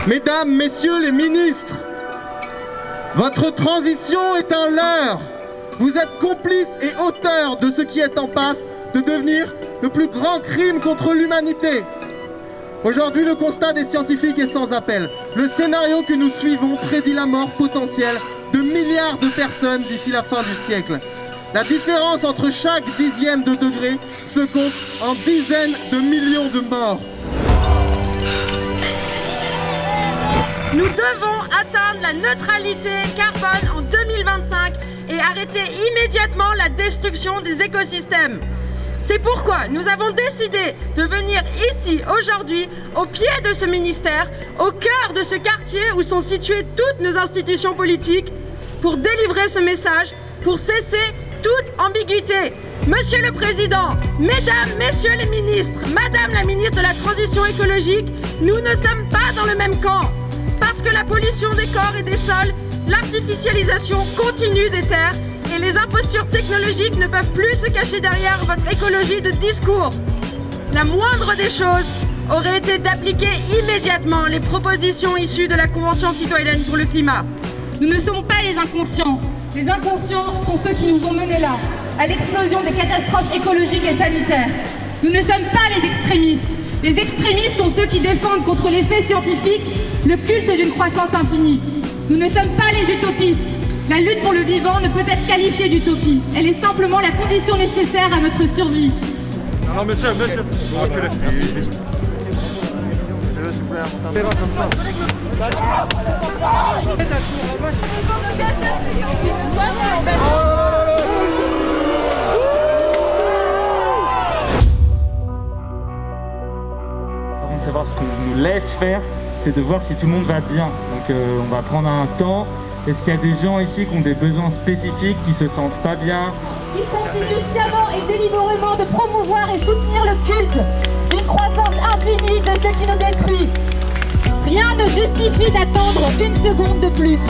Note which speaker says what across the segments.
Speaker 1: Mesdames, Messieurs les ministres, votre transition est un leurre. Vous êtes complices et auteurs de ce qui est en passe de devenir le plus grand crime contre l'humanité. Aujourd'hui, le constat des scientifiques est sans appel. Le scénario que nous suivons prédit la mort potentielle de milliards de personnes d'ici la fin du siècle. La différence entre chaque dixième de degré se compte en dizaines de millions de morts.
Speaker 2: Nous devons atteindre la neutralité carbone en 2025 et arrêter immédiatement la destruction des écosystèmes. C'est pourquoi nous avons décidé de venir ici aujourd'hui, au pied de ce ministère, au cœur de ce quartier où sont situées toutes nos institutions politiques, pour délivrer ce message, pour cesser toute ambiguïté. Monsieur le Président, Mesdames, Messieurs les ministres, Madame la ministre de la Transition écologique, nous ne sommes pas dans le même camp. Parce que la pollution des corps et des sols, l'artificialisation continue des terres et les impostures technologiques ne peuvent plus se cacher derrière votre écologie de discours. La moindre des choses aurait été d'appliquer immédiatement les propositions issues de la Convention citoyenne pour le climat.
Speaker 3: Nous ne sommes pas les inconscients. Les inconscients sont ceux qui nous ont menés là, à l'explosion des catastrophes écologiques et sanitaires. Nous ne sommes pas les extrémistes. Les extrémistes sont ceux qui défendent contre les faits scientifiques le culte d'une croissance infinie. Nous ne sommes pas les utopistes. La lutte pour le vivant ne peut être qualifiée d'utopie. Elle est simplement la condition nécessaire à notre survie.
Speaker 4: Non, monsieur, vous reculez. Merci.
Speaker 5: Savoir ce qu'on nous laisse faire, c'est de voir si tout le monde va bien. Donc on va prendre un temps. Est-ce qu'il y a des gens ici qui ont des besoins spécifiques, qui se sentent pas bien?
Speaker 3: Il continue sciemment et délibérément de promouvoir et soutenir le culte d'une croissance infinie de ce qui nous détruit. Rien ne justifie d'attendre une seconde de plus.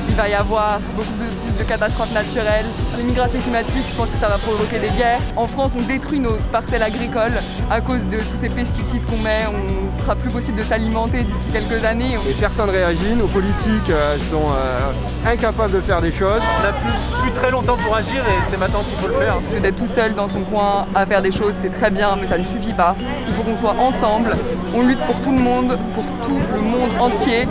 Speaker 6: Il va y avoir beaucoup plus de catastrophes naturelles, l'immigration climatique, je pense que ça va provoquer des guerres. En France, on détruit nos parcelles agricoles à cause de tous ces pesticides qu'on met. On ne sera plus possible de s'alimenter d'ici quelques années.
Speaker 4: Et personne ne réagit, nos politiques sont incapables de faire des choses.
Speaker 7: On n'a plus très longtemps pour agir et c'est maintenant qu'il faut le faire.
Speaker 6: D'être tout seul dans son coin à faire des choses, c'est très bien, mais ça ne suffit pas. Il faut qu'on soit ensemble, on lutte pour tout le monde entier.